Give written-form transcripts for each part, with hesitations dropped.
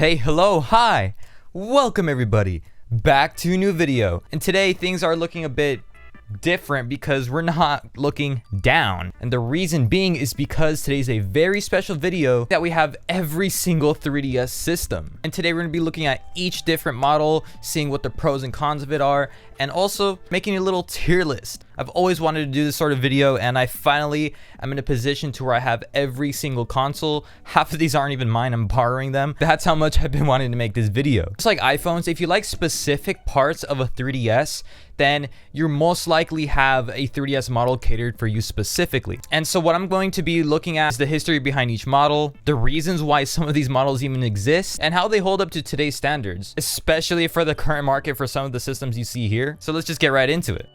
Hey, hello, hi, welcome everybody back to a new video. And today things are looking a bit different because we're not looking down, and the reason being is because today's a very special video that we have every single 3DS system, and today we're going to be looking at each different model, seeing what the pros and cons of it are, and also making a little tier list. I've always wanted to do this sort of video, and I finally am in a position to where I have every single console. Half of these aren't even mine, I'm borrowing them. That's how much I've been wanting to make this video. Just like iPhones, if you like specific parts of a 3DS, then you most likely have a 3DS model catered for you specifically. And so what I'm going to be looking at is the history behind each model, the reasons why some of these models even exist, and how they hold up to today's standards, especially for the current market for some of the systems you see here. So let's just get right into it.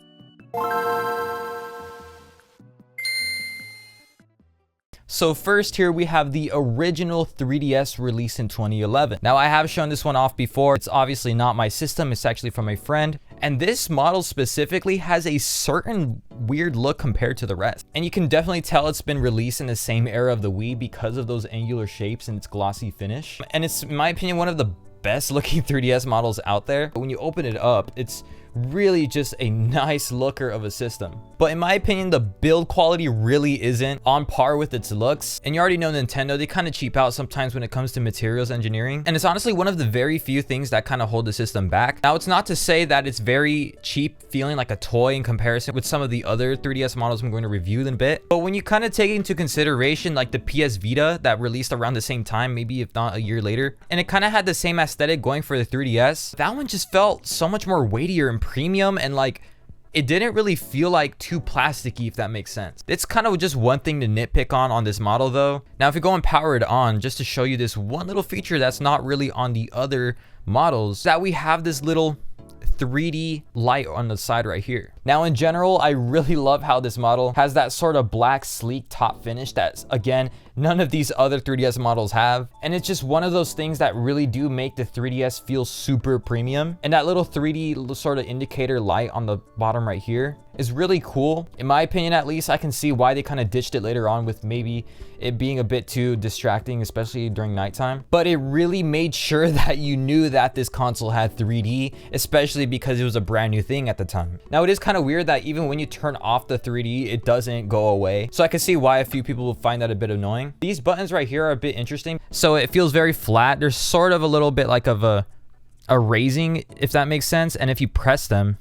So first here we have the original 3DS released in 2011. Now I have shown this one off before. It's obviously not my system, it's actually from a friend. And this model specifically has a certain weird look compared to the rest. And you can definitely tell it's been released in the same era of the Wii because of those angular shapes and its glossy finish. And it's, in my opinion, one of the best looking 3DS models out there. But when you open it up, it's really just a nice looker of a system. But in my opinion, the build quality really isn't on par with its looks. And you already know Nintendo, they kind of cheap out sometimes when it comes to materials engineering. And it's honestly one of the very few things that kind of hold the system back. Now, it's not to say that it's very cheap, feeling like a toy in comparison with some of the other 3DS models I'm going to review in a bit. But when you kind of take into consideration like the PS Vita that released around the same time, maybe if not a year later, and it kind of had the same aesthetic going for the 3DS, that one just felt so much more weightier and premium, and like it didn't really feel like too plasticky, if that makes sense. It's kind of just one thing to nitpick on this model though. Now if you go and power it on, just to show you this one little feature that's not really on the other models, that we have this little 3D light on the side right here. Now in general, I really love how this model has that sort of black sleek top finish that, again, none of these other 3DS models have. And it's just one of those things that really do make the 3DS feel super premium. And that little 3D sort of indicator light on the bottom right here is really cool. In my opinion, at least, I can see why they kind of ditched it later on with maybe it being a bit too distracting, especially during nighttime. But it really made sure that you knew that this console had 3D, especially because it was a brand new thing at the time. Now it is kind of weird that even when you turn off the 3D, it doesn't go away. So I can see why a few people will find that a bit annoying. These buttons right here are a bit interesting. So it feels very flat. There's sort of a little bit like of a raising, if that makes sense. And if you press them,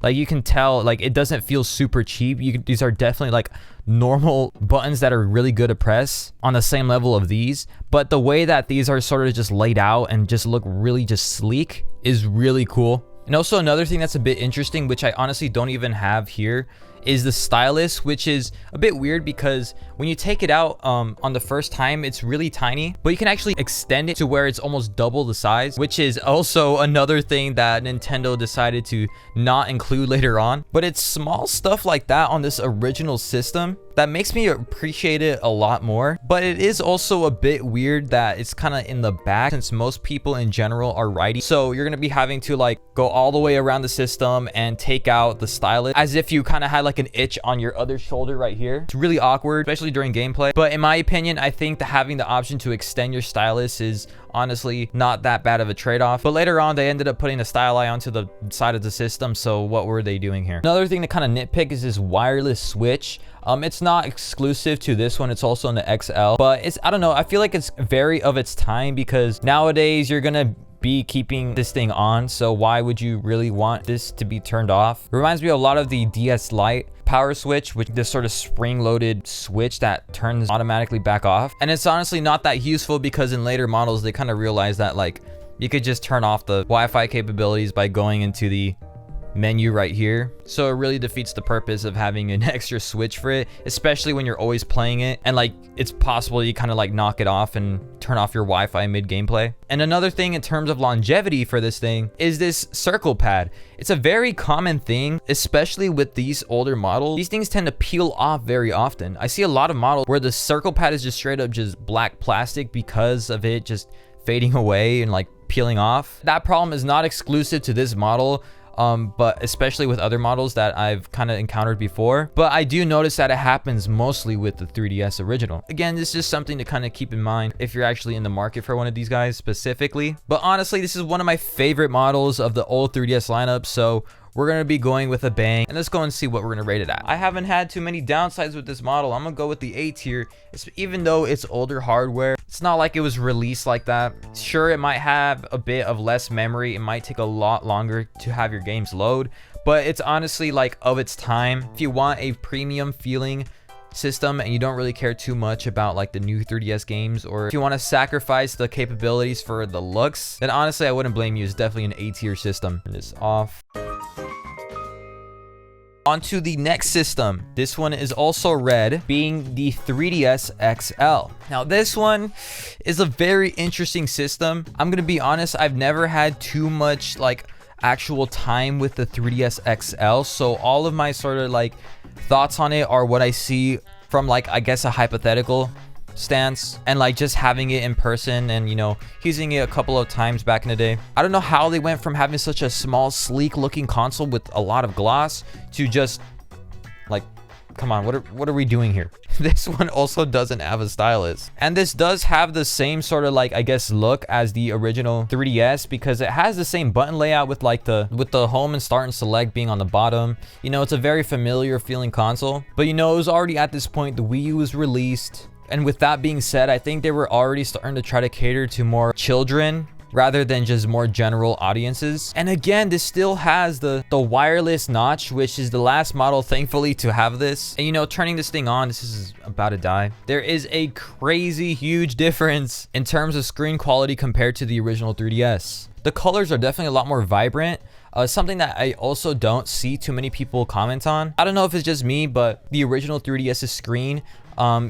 like you can tell, like it doesn't feel super cheap. These are definitely like normal buttons that are really good to press on the same level of these. But the way that these are sort of just laid out and just look really just sleek is really cool. And also another thing that's a bit interesting, which I honestly don't even have here, is the stylus, which is a bit weird because when you take it out on the first time, it's really tiny, but you can actually extend it to where it's almost double the size, which is also another thing that Nintendo decided to not include later on. But it's small stuff like that on this original system that makes me appreciate it a lot more. But it is also a bit weird that it's kind of in the back, since most people in general are righty. So you're going to be having to like go all the way around the system and take out the stylus as if you kind of had like an itch on your other shoulder right here. It's really awkward, especially during gameplay. But in my opinion, I think that having the option to extend your stylus is honestly not that bad of a trade-off. But later on, they ended up putting a styli onto the side of the system. So what were they doing here? Another thing to kind of nitpick is this wireless switch. It's not exclusive to this one, it's also in the XL, but it's, I don't know, I feel like it's very of its time because nowadays you're gonna be keeping this thing on, so why would you really want this to be turned off? It reminds me a lot of the DS Lite power switch, which this sort of spring-loaded switch that turns automatically back off. And it's honestly not that useful because in later models they kind of realized that like you could just turn off the Wi-Fi capabilities by going into the menu right here. So it really defeats the purpose of having an extra switch for it, especially when you're always playing it and like it's possible you kind of like knock it off and turn off your Wi-Fi mid gameplay. And another thing in terms of longevity for this thing is this circle pad. It's a very common thing, especially with these older models. These things tend to peel off very often. I see a lot of models where the circle pad is just straight up just black plastic because of it just fading away and like peeling off. That problem is not exclusive to this model. but especially with other models that I've kind of encountered before. But I do notice that it happens mostly with the 3DS original. Again, this is just something to kind of keep in mind if you're actually in the market for one of these guys specifically. But honestly, this is one of my favorite models of the old 3DS lineup, so we're going to be going with a bang, and let's go and see what we're going to rate it at. I haven't had too many downsides with this model. I'm going to go with the A tier. Even though it's older hardware, it's not like it was released like that. Sure, it might have a bit of less memory. It might take a lot longer to have your games load, but it's honestly like of its time. If you want a premium feeling system and you don't really care too much about like the new 3DS games, or if you want to sacrifice the capabilities for the looks, then honestly I wouldn't blame you. It's definitely an A tier system. Turn this off. On to the next system. This one is also red, being the 3DS XL. Now this one is a very interesting system. I'm gonna be honest, I've never had too much like actual time with the 3DS XL, so all of my sort of like thoughts on it are what I see from like, I guess, a hypothetical stance, and like just having it in person and, you know, using it a couple of times back in the day. I don't know how they went from having such a small, sleek looking console with a lot of gloss to just like, come on, what are we doing here? This one also doesn't have a stylus, and this does have the same sort of like, I guess, look as the original 3DS, because it has the same button layout with like the home and start and select being on the bottom. You know, it's a very familiar feeling console, but you know, it was already at this point, the Wii U was released. And with that being said, I think they were already starting to try to cater to more children rather than just more general audiences. And again, this still has the wireless notch, which is the last model, thankfully, to have this. And you know, turning this thing on, this is about to die. There is a crazy huge difference in terms of screen quality compared to the original 3DS. The colors are definitely a lot more vibrant. Something that I also don't see too many people comment on. I don't know if it's just me, but the original 3DS's screen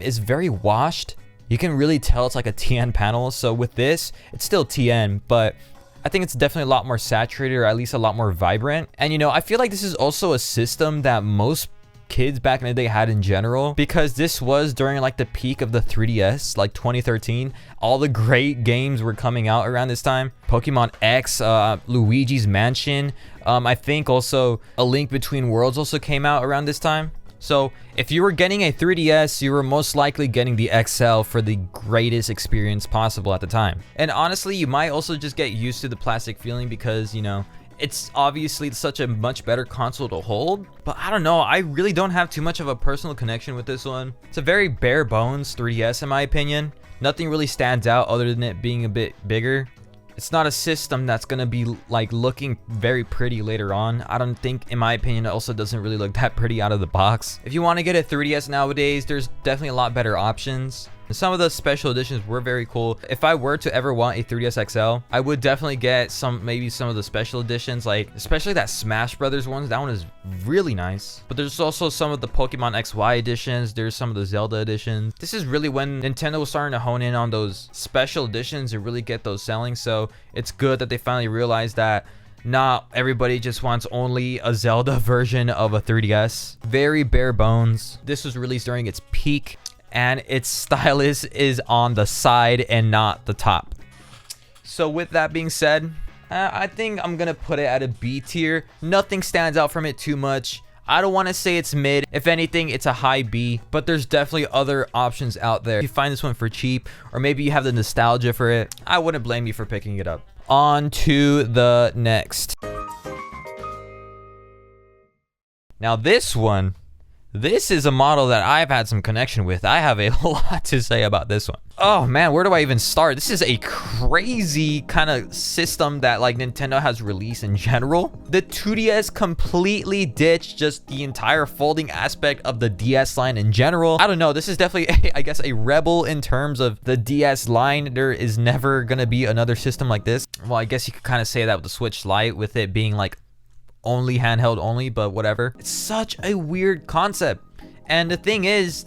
is very washed. You can really tell it's like a TN panel. So with this, it's still TN, but I think it's definitely a lot more saturated, or at least a lot more vibrant. And you know, I feel like this is also a system that most kids back in the day had in general, because this was during like the peak of the 3DS, like 2013. All the great games were coming out around this time. Pokemon X, Luigi's Mansion, I think also A Link Between Worlds also came out around this time. So if you were getting a 3DS, you were most likely getting the XL for the greatest experience possible at the time. And honestly, you might also just get used to the plastic feeling because, you know, it's obviously such a much better console to hold. But I don't know, I really don't have too much of a personal connection with this one. It's a very bare bones 3DS in my opinion. Nothing really stands out other than it being a bit bigger. It's not a system that's gonna be like looking very pretty later on. I don't think, in my opinion, it also doesn't really look that pretty out of the box. If you want to get a 3DS nowadays, there's definitely a lot better options. And some of the special editions were very cool. If I were to ever want a 3DS XL, I would definitely get maybe some of the special editions, like especially that Smash Brothers ones. That one is really nice. But there's also some of the Pokemon XY editions. There's some of the Zelda editions. This is really when Nintendo was starting to hone in on those special editions and really get those selling. So it's good that they finally realized that not everybody just wants only a Zelda version of a 3DS. Very bare bones. This was released during its peak, and its stylus is on the side and not the top. So with that being said, I think I'm gonna put it at a B tier. Nothing stands out from it too much. I don't want to say it's mid. If anything, it's a high B, but there's definitely other options out there. If you find this one for cheap, or maybe you have the nostalgia for it, I wouldn't blame you for picking it up. On to the next. Now this one, this is a model that I've had some connection with. I have a lot to say about this one. Oh man, where do I even start? This is a crazy kind of system that like Nintendo has released in general. The 2DS completely ditched just the entire folding aspect of the DS line in general. I don't know, this is definitely, I guess, a rebel in terms of the DS line. There is never gonna be another system like this. Well, I guess you could kind of say that with the Switch Lite, with it being like only handheld only, but whatever. It's such a weird concept, and the thing is,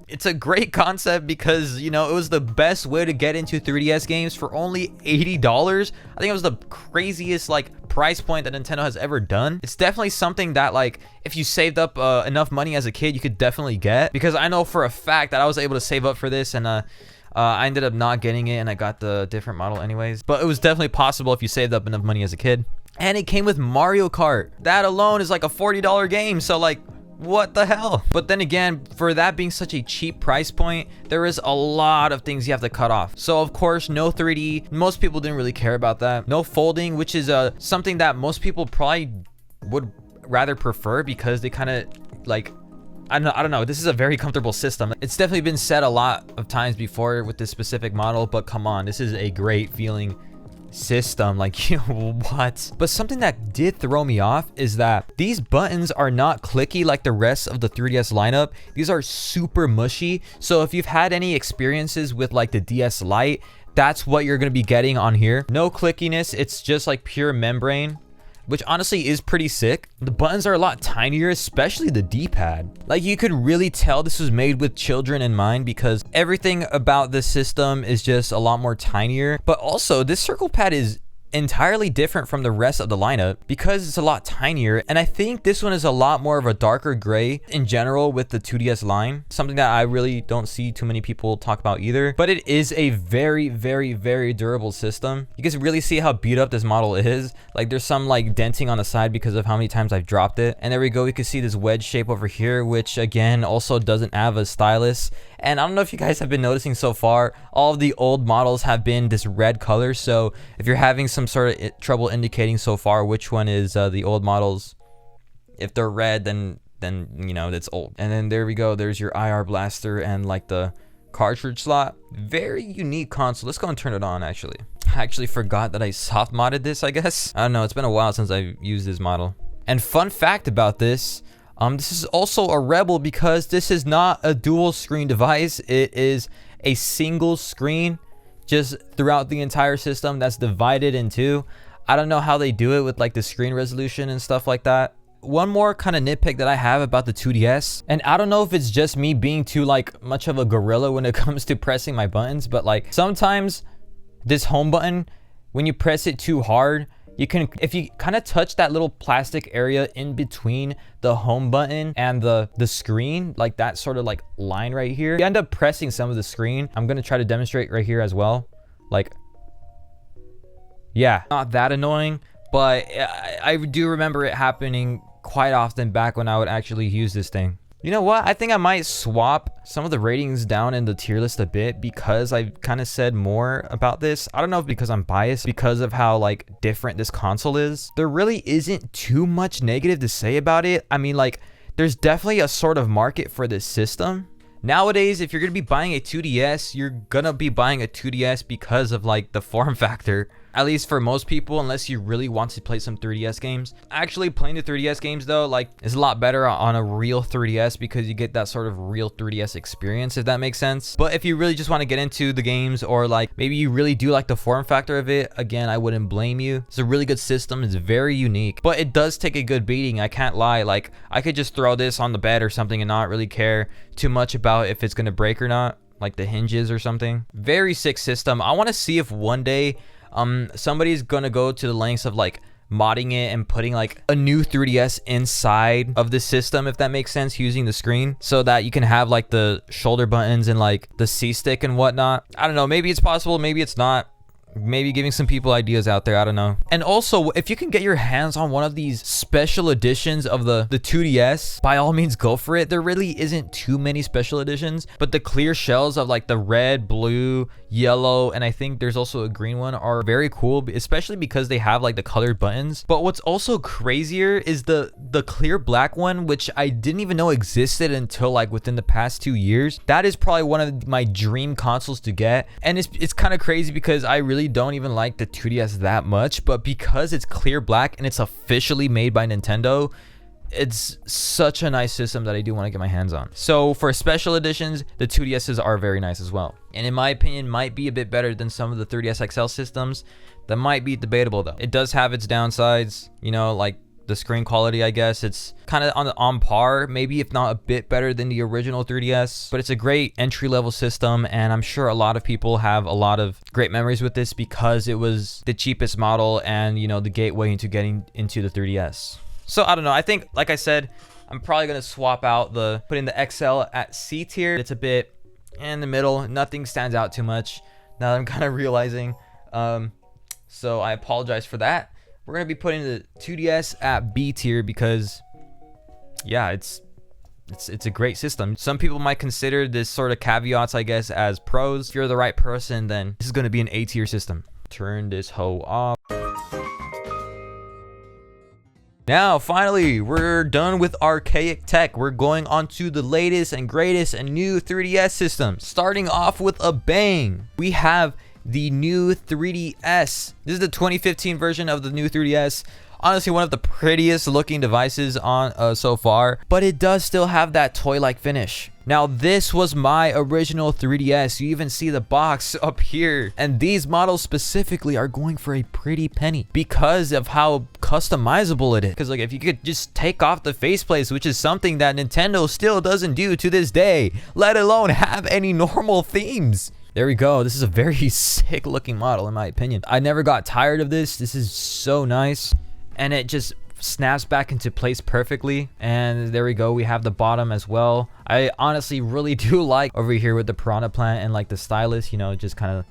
it's a great concept because, you know, it was the best way to get into 3DS games for only $80. I think it was the craziest like price point that Nintendo has ever done. It's definitely something that, like, if you saved up enough money as a kid, you could definitely get, because I know for a fact that I was able to save up for this, and I ended up not getting it and I got the different model anyways, but it was definitely possible if you saved up enough money as a kid. And it came with Mario Kart. That alone is like a $40 game, so like, what the hell? But then again, for that being such a cheap price point, there is a lot of things you have to cut off. So of course, no 3D. Most people didn't really care about that. No folding, which is something that most people probably would rather prefer because they kind of like, I don't know. This is a very comfortable system. It's definitely been said a lot of times before with this specific model, but come on, this is a great feeling system. Like, you know, what? But something that did throw me off is that these buttons are not clicky like the rest of the 3DS lineup. These are super mushy. So if you've had any experiences with like the DS Lite, that's what you're going to be getting on here. No clickiness. It's just like pure membrane, which honestly is pretty sick. The buttons are a lot tinier, especially the D-pad. Like, you could really tell this was made with children in mind because everything about this system is just a lot more tinier. But also, this circle pad is entirely different from the rest of the lineup because it's a lot tinier, and I think this one is a lot more of a darker gray in general with the 2DS line, something that I really don't see too many people talk about either. But it is a very, very, very durable system. You can really see how beat up this model is. Like, there's some like denting on the side because of how many times I've dropped it. And there we go, we can see this wedge shape over here, which again also doesn't have a stylus. And I don't know if you guys have been noticing so far, all of the old models have been this red color. So if you're having some sort of trouble indicating so far which one is the old models, if they're red, then you know that's old. And then there we go. There's your IR blaster and like the cartridge slot. Very unique console. Let's go and turn it on. Actually, I actually forgot that I soft modded this, I guess. I don't know. It's been a while since I've used this model. And fun fact about this. This is also a Rebel because this is not a dual screen device. It is a single screen just throughout the entire system that's divided in two. I don't know how they do it with like the screen resolution and stuff like that. One more kind of nitpick that I have about the 2DS, and I don't know if it's just me being too like much of a gorilla when it comes to pressing my buttons, but like sometimes this home button, when you press it too hard, you can, if you kind of touch that little plastic area in between the home button and the screen, like that sort of like line right here, you end up pressing some of the screen. I'm going to try to demonstrate right here as well. Like, yeah, not that annoying, but I do remember it happening quite often back when I would actually use this thing. You know what? I think I might swap some of the ratings down in the tier list a bit because I've kind of said more about this. I don't know if because I'm biased because of how like different this console is. There really isn't too much negative to say about it. I mean, like, there's definitely a sort of market for this system. Nowadays, if you're going to be buying a 2DS, you're going to be buying a 2DS because of like the form factor. At least for most people, unless you really want to play some 3DS games. Actually, playing the 3DS games though, like, is a lot better on a real 3DS because you get that sort of real 3DS experience, if that makes sense. But if you really just want to get into the games, or like maybe you really do like the form factor of it, again, I wouldn't blame you. It's a really good system. It's very unique, but it does take a good beating. I can't lie. Like, I could just throw this on the bed or something and not really care too much about if it's going to break or not, like the hinges or something. Very sick system. I want to see if one day somebody's gonna go to the lengths of like modding it and putting like a new 3DS inside of the system, if that makes sense, using the screen so that you can have like the shoulder buttons and like the C stick and whatnot. I don't know, maybe it's possible, maybe it's not. Maybe giving some people ideas out there, I don't know. And also, if you can get your hands on one of these special editions of the 2DS, by all means go for it. There really isn't too many special editions, but the clear shells of like the red, blue, yellow, and I think there's also a green one are very cool, especially because they have like the colored buttons. But what's also crazier is the clear black one, which I didn't even know existed until like within the past 2 years. That is probably one of my dream consoles to get. And it's kind of crazy because I really don't even like the 2DS that much, but because it's clear black and it's officially made by Nintendo, it's such a nice system that I do want to get my hands on. So for special editions, the 2DSs are very nice as well, and in my opinion might be a bit better than some of the 3DS XL systems. That might be debatable though. It does have its downsides, you know, like the screen quality. I guess it's kind of on par, maybe if not a bit better than the original 3DS, but it's a great entry-level system, and I'm sure a lot of people have a lot of great memories with this because it was the cheapest model and, you know, the gateway into getting into the 3DS. So I don't know, I think, like I said, I'm probably going to swap out putting the XL at C tier. It's a bit in the middle. Nothing stands out too much. Now that I'm kind of realizing. So I apologize for that. We're gonna be putting the 2DS at B tier because, yeah, it's a great system. Some people might consider this sort of caveats, I guess, as pros. If you're the right person, then this is gonna be an A tier system. Turn this hoe off. Now, finally, we're done with archaic tech. We're going on to the latest and greatest and new 3DS system. Starting off with a bang, we have the new 3DS. This is the 2015 version of the new 3DS. Honestly, one of the prettiest looking devices on so far, but it does still have that toy-like finish. Now, this was my original 3DS. You even see the box up here. And these models specifically are going for a pretty penny because of how customizable it is. Because like, if you could just take off the faceplates, which is something that Nintendo still doesn't do to this day, let alone have any normal themes. There we go. This is a very sick looking model in my opinion. I never got tired of this. This is so nice. And it just snaps back into place perfectly. And there we go, we have the bottom as well. I honestly really do like over here with the piranha plant and like the stylus, you know, it just kind of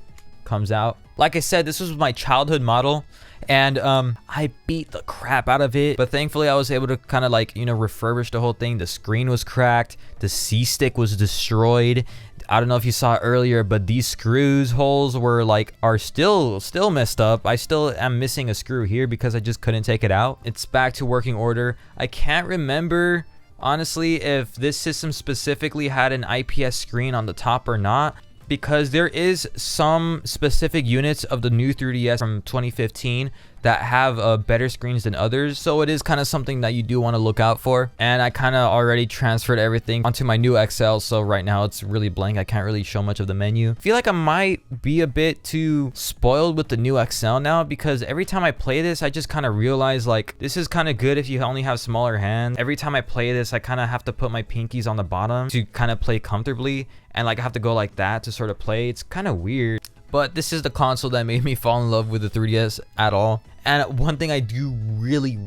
comes out. Like I said, this was my childhood model, and I beat the crap out of it, but thankfully I was able to kind of like, you know, refurbish the whole thing. The screen was cracked, the C-stick was destroyed. I don't know if you saw it earlier, but these screws holes are still messed up. I still am missing a screw here because I just couldn't take it out. It's back to working order. I can't remember honestly if this system specifically had an IPS screen on the top or not, because there is some specific units of the new 3DS from 2015 that have better screens than others, so it is kind of something that you do want to look out for. And I kind of already transferred everything onto my new XL, so right now it's really blank. I can't really show much of the menu. I feel like I might be a bit too spoiled with the new XL now, because every time I play this I just kind of realize like this is kind of good if you only have smaller hands. Every time I play this I kind of have to put my pinkies on the bottom to kind of play comfortably, and like I have to go like that to sort of play. It's kind of weird. But this is the console that made me fall in love with the 3DS at all. And one thing I do really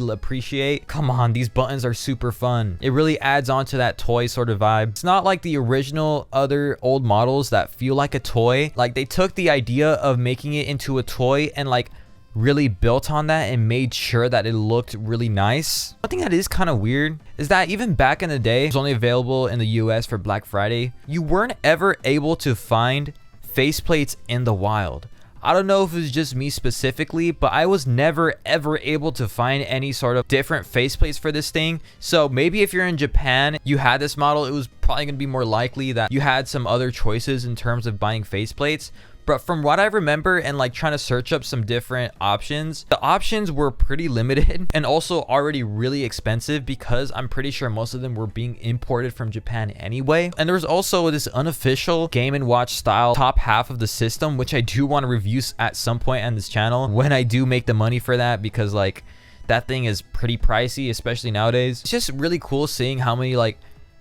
appreciate, come on, these buttons are super fun. It really adds on to that toy sort of vibe. It's not like the original other old models that feel like a toy. Like they took the idea of making it into a toy and like really built on that and made sure that it looked really nice. One thing that is kind of weird is that even back in the day, it was only available in the US for Black Friday. You weren't ever able to find faceplates in the wild. I don't know if it was just me specifically, but I was never ever able to find any sort of different faceplates for this thing. So maybe if you're in Japan, you had this model, it was probably going to be more likely that you had some other choices in terms of buying faceplates. But from what I remember and like trying to search up some different options, the options were pretty limited and also already really expensive, because I'm pretty sure most of them were being imported from Japan anyway. And there was also this unofficial Game & Watch style top half of the system, which I do want to review at some point on this channel when I do make the money for that, because like that thing is pretty pricey, especially nowadays. It's just really cool seeing how many like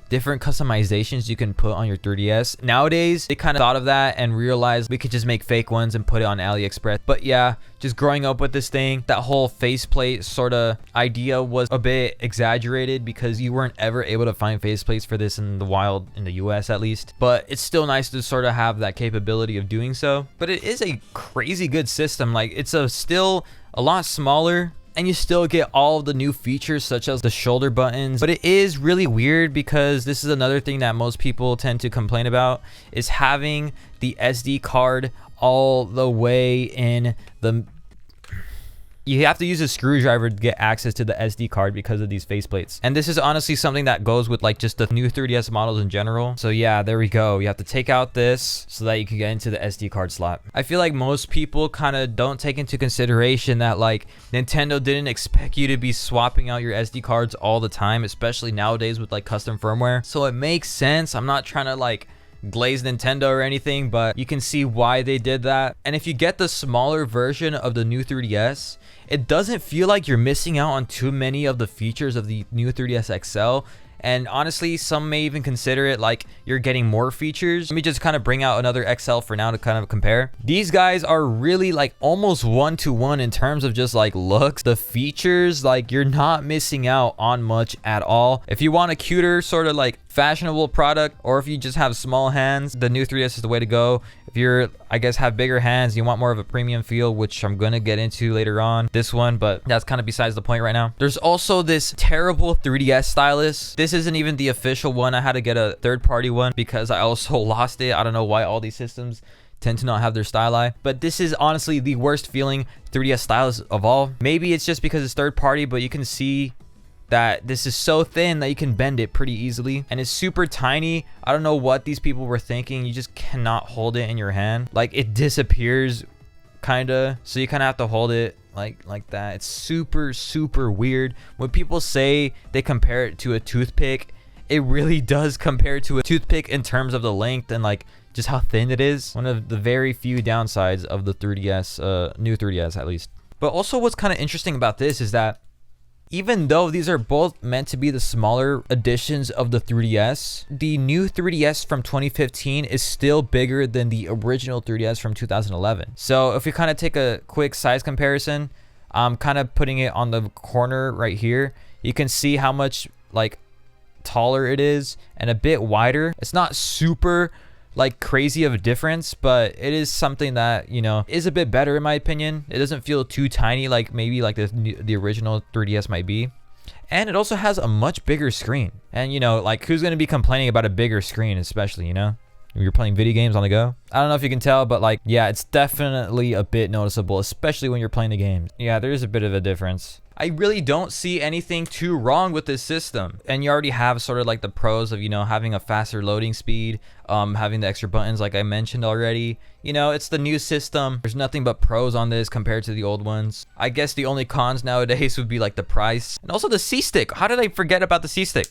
different customizations you can put on your 3DS. Nowadays, they kind of thought of that and realized we could just make fake ones and put it on AliExpress. But yeah, just growing up with this thing, that whole faceplate sort of idea was a bit exaggerated because you weren't ever able to find faceplates for this in the wild, in the US at least. But it's still nice to sort of have that capability of doing so. But it is a crazy good system. Like it's still a lot smaller, and you still get all of the new features such as the shoulder buttons. But it is really weird because this is another thing that most people tend to complain about, is having the SD card all the way in the... You have to use a screwdriver to get access to the SD card because of these faceplates. And this is honestly something that goes with like just the new 3DS models in general. So yeah, there we go. You have to take out this so that you can get into the SD card slot. I feel like most people kind of don't take into consideration that like Nintendo didn't expect you to be swapping out your SD cards all the time, especially nowadays with like custom firmware. So it makes sense. I'm not trying to like glaze Nintendo or anything, but you can see why they did that. And if you get the smaller version of the new 3DS, it doesn't feel like you're missing out on too many of the features of the new 3DS XL. And honestly, some may even consider it like you're getting more features. Let me just kind of bring out another XL for now to kind of compare. These guys are really like almost one-to-one in terms of just like looks. The features, like you're not missing out on much at all. If you want a cuter sort of like fashionable product, or if you just have small hands, the new 3DS is the way to go. If you're, I guess, have bigger hands, you want more of a premium feel, which I'm gonna get into later on this one, but that's kind of besides the point right now. There's also this terrible 3DS stylus. This isn't even the official one. I had to get a third-party one because I also lost it. I don't know why all these systems tend to not have their styli, but this is honestly the worst feeling 3DS stylus of all. Maybe it's just because it's third party, but you can see that this is so thin that you can bend it pretty easily, and it's super tiny. I don't know what these people were thinking. You just cannot hold it in your hand. Like, it disappears kind of, so you kind of have to hold it like that. It's super weird. When people say they compare it to a toothpick, it really does compare to a toothpick in terms of the length and like just how thin it is. One of the very few downsides of the 3DS, new 3DS at least. But also what's kind of interesting about this is that even though these are both meant to be the smaller editions of the 3DS, the new 3DS from 2015 is still bigger than the original 3DS from 2011. So if we kind of take a quick size comparison, I'm kind of putting it on the corner right here. You can see how much like taller it is and a bit wider. It's not super like crazy of a difference, but it is something that, you know, is a bit better in my opinion. It doesn't feel too tiny like maybe like the original 3DS might be. And it also has a much bigger screen. And you know, like, who's going to be complaining about a bigger screen, especially, you know, when you're playing video games on the go? I don't know if you can tell, but like, yeah, it's definitely a bit noticeable, especially when you're playing the games. Yeah, there's a bit of a difference. I really don't see anything too wrong with this system. And you already have sort of like the pros of, you know, having a faster loading speed, having the extra buttons like I mentioned already. You know, it's the new system. There's nothing but pros on this compared to the old ones. I guess the only cons nowadays would be like the price. And also the C-stick. How did I forget about the C-stick?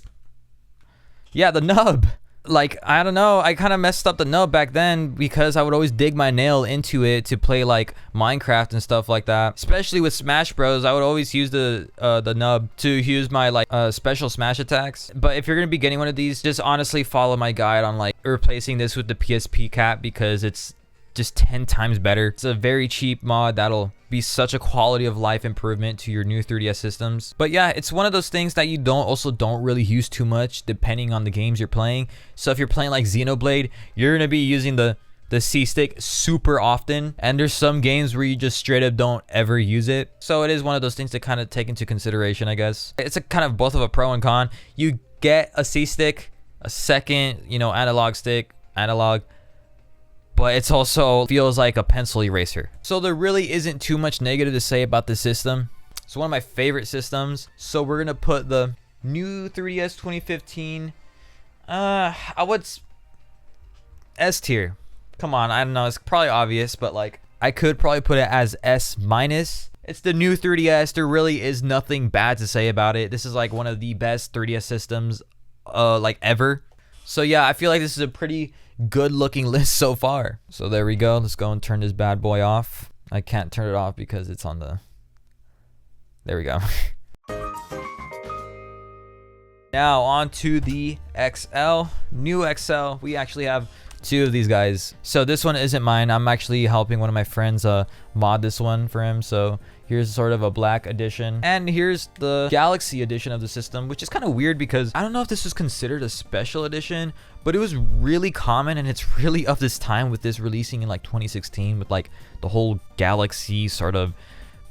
Yeah, the nub. Like, I don't know, I kind of messed up the nub back then because I would always dig my nail into it to play like Minecraft and stuff like that. Especially with Smash Bros, I would always use the nub to use my like special smash attacks. But if you're gonna be getting one of these, just honestly follow my guide on like replacing this with the PSP cap because it's just 10 times better. It's a very cheap mod that'll be such a quality of life improvement to your new 3DS systems. But yeah, it's one of those things that you don't really use too much depending on the games you're playing. So if you're playing like Xenoblade, you're gonna be using the C-stick super often, and there's some games where you just straight up don't ever use it. So it is one of those things to kind of take into consideration, I guess. It's a kind of both of a pro and con. You get a C-stick, a second, you know, analog stick, but it's also feels like a pencil eraser. So there really isn't too much negative to say about this system. It's one of my favorite systems. So we're gonna put the new 3DS 2015, I would S tier. Come on, I don't know, it's probably obvious, but like I could probably put it as S minus. It's the new 3DS. There really is nothing bad to say about it. This is like one of the best 3DS systems like ever. So yeah, I feel like this is a pretty good looking list so far. So there we go. Let's go and turn this bad boy off. I can't turn it off because it's on the, there we go. Now on to the XL, new XL. We actually have two of these guys. So this one isn't mine. I'm actually helping one of my friends mod this one for him. So here's sort of a black edition, and here's the Galaxy edition of the system, which is kind of weird because I don't know if this was considered a special edition, but it was really common, and it's really of this time with this releasing in like 2016 with like the whole Galaxy sort of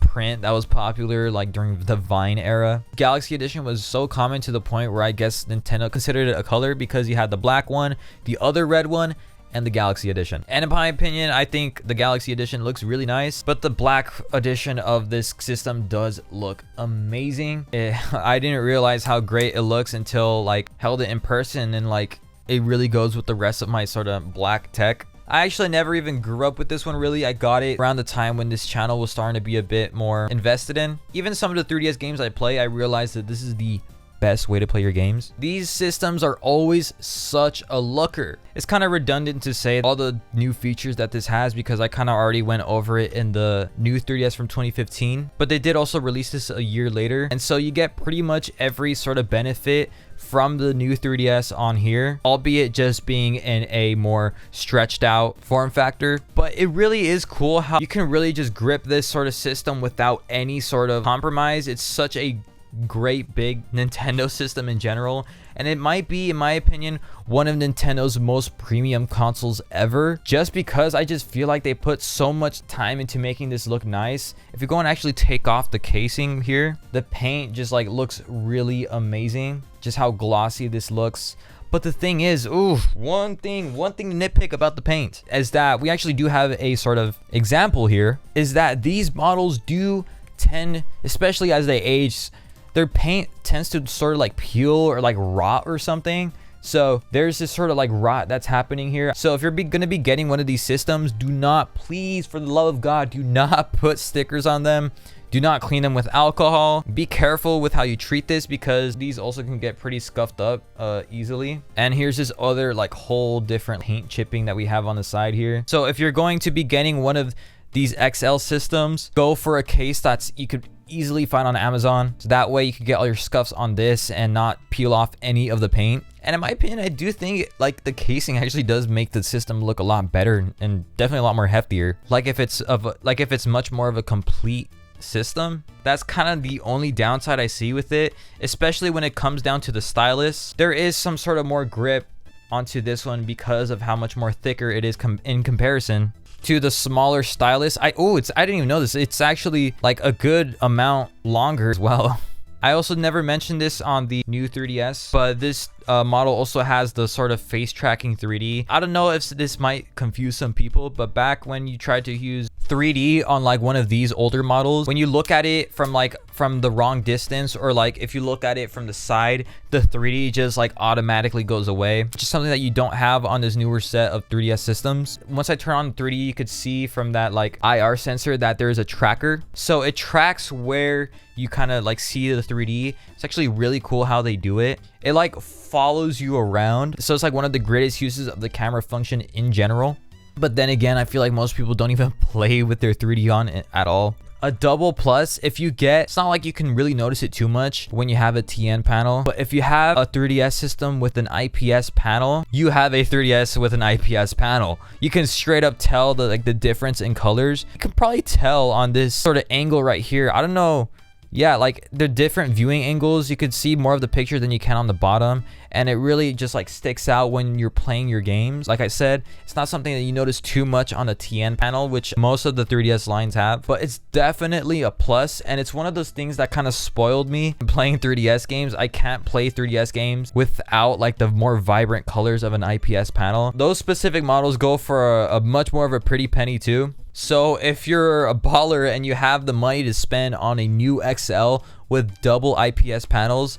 print that was popular like during the Vine era. Galaxy edition was so common to the point where I guess Nintendo considered it a color because you had the black one, the other red one, and the Galaxy edition. And in my opinion, I think the Galaxy edition looks really nice, but the black edition of this system does look amazing. I didn't realize how great it looks until like held it in person, and like it really goes with the rest of my sort of black tech. I actually never even grew up with this one really. I got it around the time when this channel was starting to be a bit more invested in. Even some of the 3DS games I play, I realized that this is the best way to play your games. These systems are always such a looker. It's kind of redundant to say all the new features that this has because I kind of already went over it in the new 3DS from 2015, but they did also release this a year later, and so you get pretty much every sort of benefit from the new 3DS on here, albeit just being in a more stretched out form factor. But it really is cool how you can really just grip this sort of system without any sort of compromise. It's such a great big Nintendo system in general, and it might be, in my opinion, one of Nintendo's most premium consoles ever, just because I just feel like they put so much time into making this look nice. If you go and actually take off the casing here, the paint just like looks really amazing, just how glossy this looks. But the thing is, one thing to nitpick about the paint is that we actually do have a sort of example here, is that these models do tend, especially as they age, their paint tends to sort of like peel or like rot or something. So there's this sort of like rot that's happening here. So if you're gonna be getting one of these systems, do not, please, for the love of God, do not put stickers on them. Do not clean them with alcohol. Be careful with how you treat this, because these also can get pretty scuffed up easily. And here's this other like whole different paint chipping that we have on the side here. So if you're going to be getting one of these XL systems, go for a case that's you could easily find on Amazon. So that way you could get all your scuffs on this and not peel off any of the paint. And in my opinion, I do think like the casing actually does make the system look a lot better and definitely a lot more heftier. Like if it's much more of a complete system. That's kind of the only downside I see with it, especially when it comes down to the stylus. There is some sort of more grip onto this one because of how much more thicker it is in comparison to the smaller stylus. I didn't even know this. It's actually like a good amount longer as well. I also never mentioned this on the new 3DS, but this model also has the sort of face tracking 3D. I don't know if this might confuse some people, but back when you tried to use 3D on like one of these older models, when you look at it from the wrong distance, or like if you look at it from the side, the 3D just like automatically goes away, which is something that you don't have on this newer set of 3DS systems. Once I turn on 3D, you could see from that like IR sensor that there is a tracker, so it tracks where you kind of like see the 3D. It's actually really cool how they do it. It like follows you around, so it's like one of the greatest uses of the camera function in general. But then again, I feel like most people don't even play with their 3D on it at all. A double plus, if you get, it's not like you can really notice it too much when you have a TN panel, but if you have a 3DS system with an IPS panel, you have a 3DS with an IPS panel. You can straight up tell the difference in colors. You can probably tell on this sort of angle right here. I don't know. Yeah, like the different viewing angles, you could see more of the picture than you can on the bottom, and it really just like sticks out when you're playing your games. Like I said, it's not something that you notice too much on the TN panel, which most of the 3DS lines have, but it's definitely a plus. And it's one of those things that kind of spoiled me playing 3DS games. I can't play 3DS games without like the more vibrant colors of an IPS panel. Those specific models go for a much more of a pretty penny too. So if you're a baller and you have the money to spend on a new XL with double IPS panels,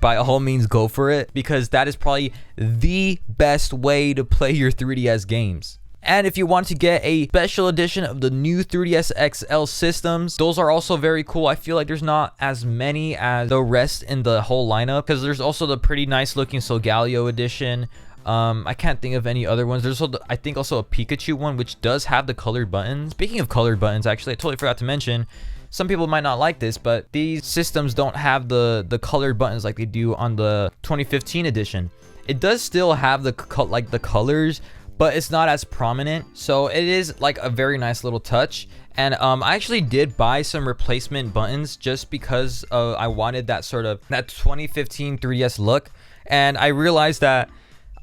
by all means go for it, because that is probably the best way to play your 3DS games. And if you want to get a special edition of the new 3DS XL systems, those are also very cool. I feel like there's not as many as the rest in the whole lineup, because there's also the pretty nice looking Solgaleo edition. I can't think of any other ones. There's also, I think, also a Pikachu one, which does have the colored buttons. Speaking of colored buttons, actually, I totally forgot to mention, some people might not like this, but these systems don't have the colored buttons like they do on the 2015 edition. It does still have the colors, but it's not as prominent. So it is like a very nice little touch. And I actually did buy some replacement buttons just because I wanted that 2015 3DS look. And I realized that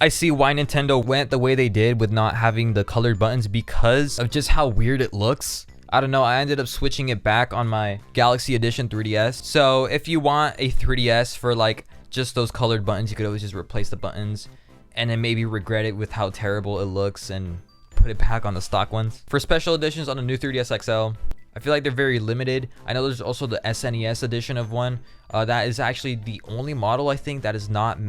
I see why Nintendo went the way they did with not having the colored buttons, because of just how weird it looks. I don't know, I ended up switching it back on my Galaxy Edition 3DS. So if you want a 3DS for like just those colored buttons, you could always just replace the buttons and then maybe regret it with how terrible it looks and put it back on the stock ones. For special editions on the new 3DS XL, I feel like they're very limited. I know there's also the SNES edition of one. That is actually the only model, I think, that is not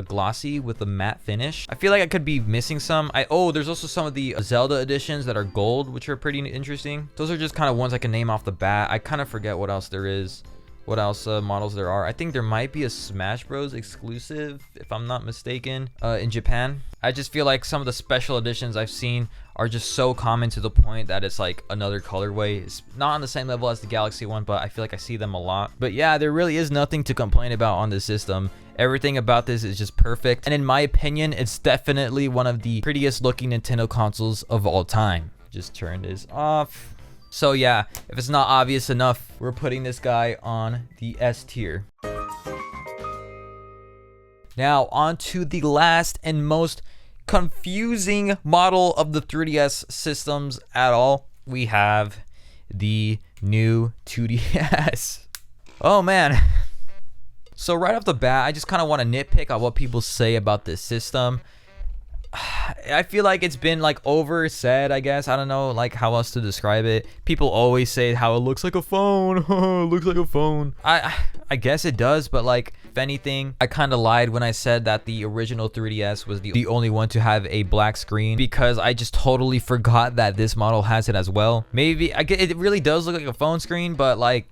glossy with a matte finish. I feel like I could be missing some. There's also some of the Zelda editions that are gold, which are pretty interesting. Those are just kind of ones I can name off the bat. I kind of forget what else there is. What else models there are. I think there might be a Smash Bros exclusive, if I'm not mistaken, in Japan. I just feel like some of the special editions I've seen are just so common to the point that it's like another colorway. It's not on the same level as the Galaxy one, but I feel like I see them a lot. But yeah, there really is nothing to complain about on this system. Everything about this is just perfect. And in my opinion, it's definitely one of the prettiest looking Nintendo consoles of all time. Just turn this off. So yeah, if it's not obvious enough, we're putting this guy on the S tier. Now on to the last and most confusing model of the 3DS systems at all. We have the new 2DS. Oh man. So right off the bat, I just kind of want to nitpick on what people say about this system. I feel like it's been like over said, I guess. I don't know like how else to describe it. People always say how it looks like a phone. It looks like a phone. I guess it does, but like if anything, I kind of lied when I said that the original 3DS was the only one to have a black screen, because I just totally forgot that this model has it as well. Maybe it really does look like a phone screen, but like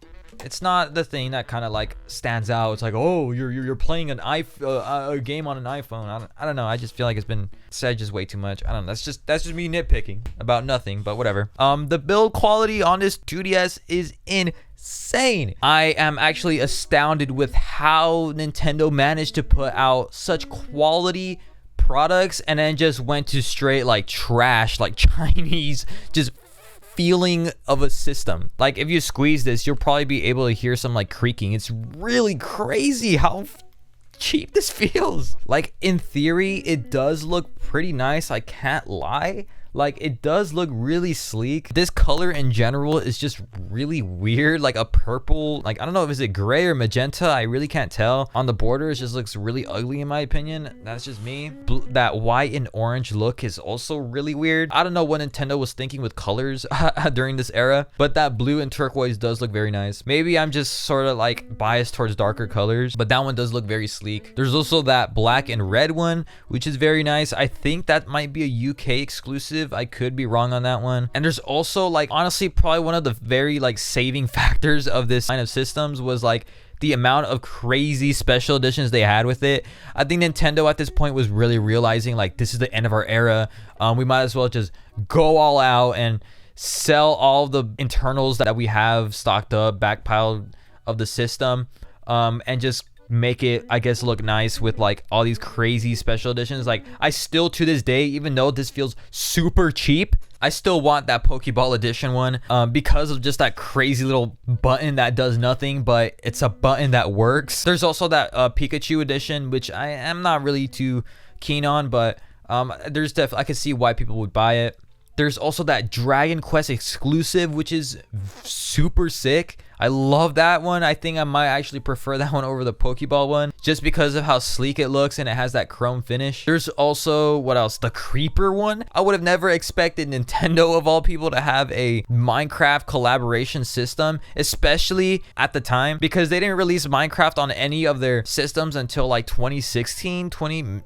it's not the thing that kind of like stands out. It's like, oh, you're playing a game on an iPhone. I don't know. I just feel like it's been said just way too much. I don't know. That's just me nitpicking about nothing, but whatever. The build quality on this 2DS is insane. I am actually astounded with how Nintendo managed to put out such quality products and then just went to straight like trash, like Chinese, just feeling of a system. Like if you squeeze this, you'll probably be able to hear some like creaking. It's really crazy how cheap this feels. Like in theory, it does look pretty nice, I can't lie. Like it does look really sleek. This color in general is just really weird, like a purple, like I don't know if it's gray or magenta, I really can't tell. On the borders, just looks really ugly in my opinion. That's just me. That white and orange look is also really weird. I don't know what Nintendo was thinking with colors during this era, but that blue and turquoise does look very nice. Maybe I'm just sort of like biased towards darker colors, but that one does look very sleek. There's also that black and red one, which is very nice. I think that might be a UK exclusive. I could be wrong on that one. And there's also like honestly probably one of the very like saving factors of this line of systems was like the amount of crazy special editions they had with it. I think Nintendo at this point was really realizing like this is the end of our era. We might as well just go all out and sell all the internals that we have stocked up, backpiled of the system, and just make it, I guess, look nice with like all these crazy special editions. Like I still to this day, even though this feels super cheap, I still want that Pokeball edition one, because of just that crazy little button that does nothing, but it's a button that works. There's also that Pikachu edition, which I am not really too keen on, but there's definitely, I can see why people would buy it. There's also that Dragon Quest exclusive, which is super sick. I love that one. I think I might actually prefer that one over the Pokeball one, just because of how sleek it looks and it has that chrome finish. There's also, what else? The Creeper one. I would have never expected Nintendo, of all people, to have a Minecraft collaboration system, especially at the time, because they didn't release Minecraft on any of their systems until like 2016,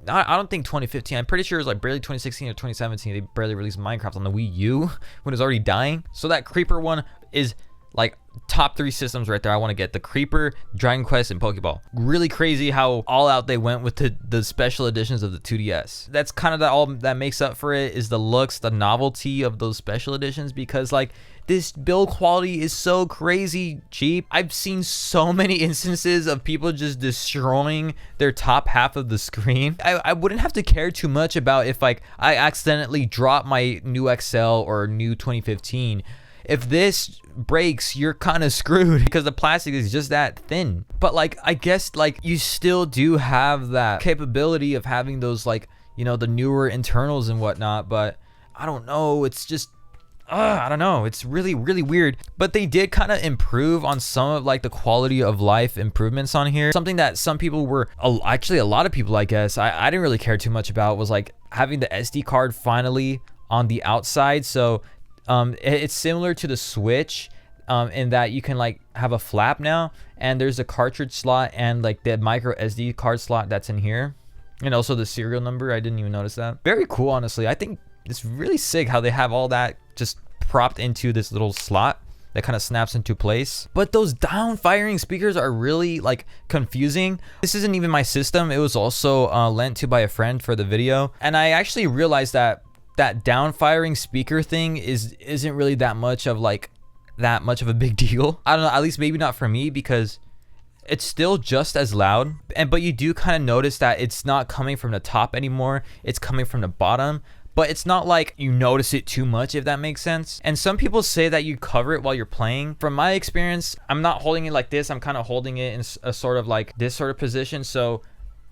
I don't think 2015. I'm pretty sure it was like barely 2016 or 2017. They barely released Minecraft on the Wii U when it was already dying. So that Creeper one is like top 3 systems right there. I want to get the Creeper, Dragon Quest, and Pokeball. Really crazy how all out they went with the special editions of the 2DS. That's kind of all that makes up for it, is the looks, the novelty of those special editions, because like this build quality is so crazy cheap. I've seen so many instances of people just destroying their top half of the screen. I wouldn't have to care too much about if like I accidentally drop my new XL or new 2015. If this breaks, you're kind of screwed because the plastic is just that thin. But like, I guess like you still do have that capability of having those like, you know, the newer internals and whatnot, but I don't know. It's just, I don't know. It's really, really weird. But they did kind of improve on some of like the quality of life improvements on here. Something that some people were, actually a lot of people, I guess, I didn't really care too much about, was like having the SD card finally on the outside. So it's similar to the Switch in that you can like have a flap now, and there's a cartridge slot and like the micro SD card slot that's in here, and also the serial number. I didn't even notice that. Very cool, honestly. I think it's really sick how they have all that just propped into this little slot that kind of snaps into place. But those down firing speakers are really like confusing. This isn't even my system. It was also lent to by a friend for the video, and I actually realized that down firing speaker thing isn't really that much of a big deal. I don't know, at least maybe not for me, because it's still just as loud, but you do kind of notice that it's not coming from the top anymore, it's coming from the bottom. But it's not like you notice it too much, if that makes sense. And some people say that you cover it while you're playing. From my experience, I'm not holding it like this, I'm kind of holding it in a sort of like this sort of position, so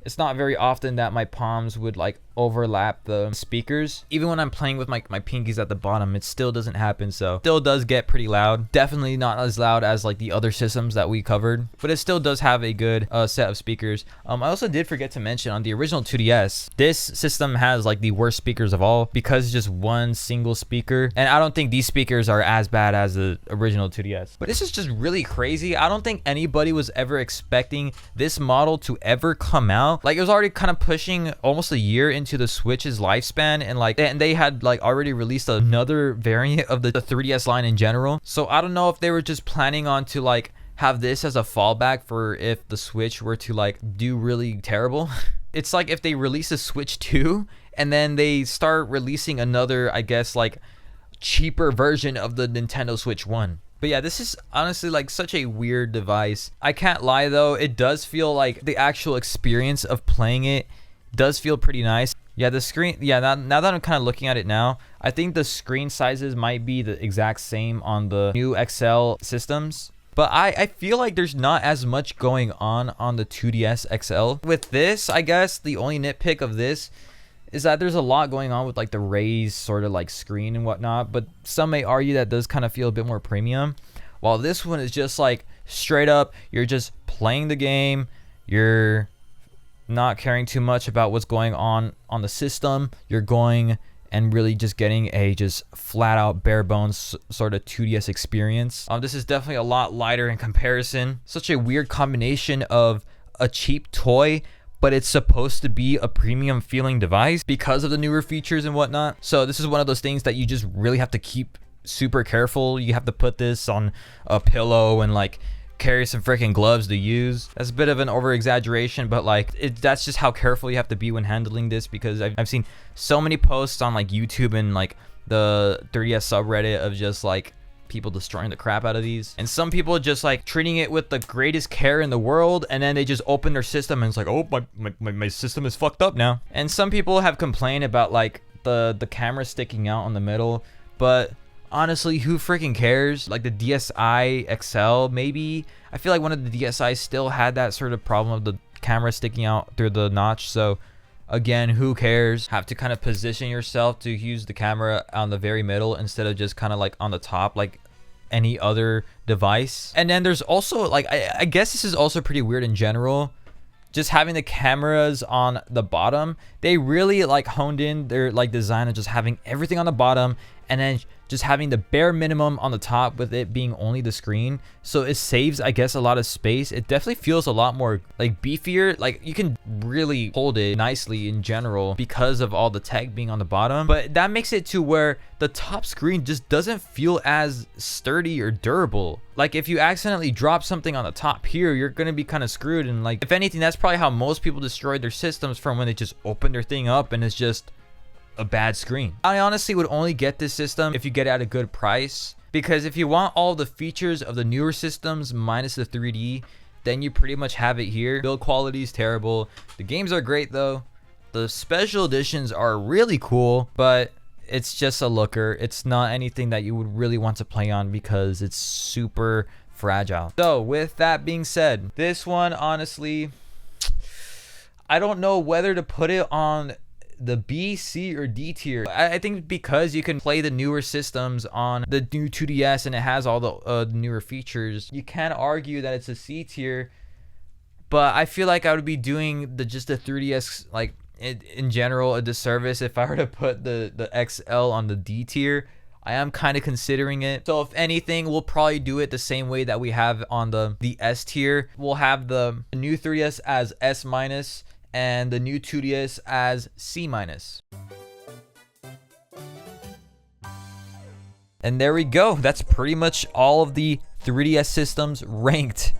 It's not very often that my palms would like overlap the speakers. Even when I'm playing with my pinkies at the bottom, it still doesn't happen. So still does get pretty loud. Definitely not as loud as like the other systems that we covered, but it still does have a good set of speakers. I also did forget to mention on the original 2DS, this system has like the worst speakers of all because it's just one single speaker. And I don't think these speakers are as bad as the original 2DS. But this is just really crazy. I don't think anybody was ever expecting this model to ever come out. Like, it was already kind of pushing almost a year into the Switch's lifespan, and they had like already released another variant of the 3DS line in general. So I don't know if they were just planning on to like have this as a fallback for if the Switch were to like do really terrible. It's like if they release a Switch 2 and then they start releasing another, I guess, like cheaper version of the Nintendo Switch 1. But yeah, this is honestly like such a weird device. I can't lie though, it does feel like the actual experience of playing it does feel pretty nice. Yeah, the screen, yeah, now that I'm kind of looking at it now, I think the screen sizes might be the exact same on the new XL systems. But I feel like there's not as much going on the 2DS XL. With this, I guess the only nitpick of this is that there's a lot going on with like the raised sort of like screen and whatnot. But some may argue that does kind of feel a bit more premium. While this one is just like straight up, you're just playing the game. You're not caring too much about what's going on the system. You're going and really just getting a just flat out bare bones sort of 2DS experience. This is definitely a lot lighter in comparison. Such a weird combination of a cheap toy, but it's supposed to be a premium feeling device because of the newer features and whatnot. So this is one of those things that you just really have to keep super careful. You have to put this on a pillow and like carry some freaking gloves to use. That's a bit of an over exaggeration, but like that's just how careful you have to be when handling this, because I've seen so many posts on like YouTube and like the 3DS subreddit of just like people destroying the crap out of these, and some people just like treating it with the greatest care in the world, and then they just open their system and it's like, oh, my system is fucked up now. And some people have complained about like the camera sticking out on the middle, but honestly, who freaking cares? Like the DSi XL, maybe. I feel like one of the DSi's still had that sort of problem of the camera sticking out through the notch. So again, who cares? Have to kind of position yourself to use the camera on the very middle instead of just kind of like on the top like any other device. And then there's also like, I guess this is also pretty weird in general, just having the cameras on the bottom. They really like honed in their like design of just having everything on the bottom and then just having the bare minimum on the top with it being only the screen. So it saves, I guess, a lot of space. It definitely feels a lot more like beefier. Like you can really hold it nicely in general because of all the tech being on the bottom. But that makes it to where the top screen just doesn't feel as sturdy or durable. Like if you accidentally drop something on the top here, you're gonna be kind of screwed. And like, if anything, that's probably how most people destroyed their systems, from when they just open their thing up and it's just a bad screen. I honestly would only get this system if you get it at a good price, because if you want all the features of the newer systems minus the 3D, then you pretty much have it here. Build quality is terrible. The games are great though. The special editions are really cool, but it's just a looker. It's not anything that you would really want to play on because it's super fragile. So with that being said, this one, honestly, I don't know whether to put it on the B, C, or D tier. I think because you can play the newer systems on the new 2DS and it has all the newer features, you can argue that it's a C tier. But I feel like I would be doing just the 3DS like in general a disservice if I were to put the XL on the D tier. I am kind of considering it. So if anything, we'll probably do it the same way that we have on the S tier. We'll have the new 3DS as S minus and the new 2DS as C minus. And there we go. That's pretty much all of the 3DS systems ranked.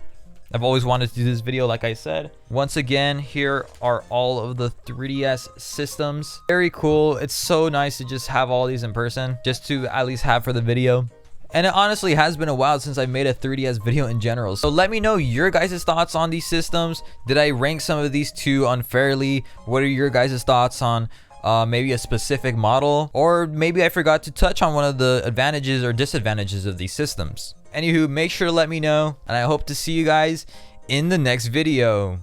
I've always wanted to do this video, like I said. Once again, here are all of the 3DS systems. Very cool. It's so nice to just have all these in person, just to at least have for the video. And it honestly has been a while since I made a 3DS video in general. So let me know your guys' thoughts on these systems. Did I rank some of these two unfairly? What are your guys' thoughts on maybe a specific model? Or maybe I forgot to touch on one of the advantages or disadvantages of these systems. Anywho, make sure to let me know. And I hope to see you guys in the next video.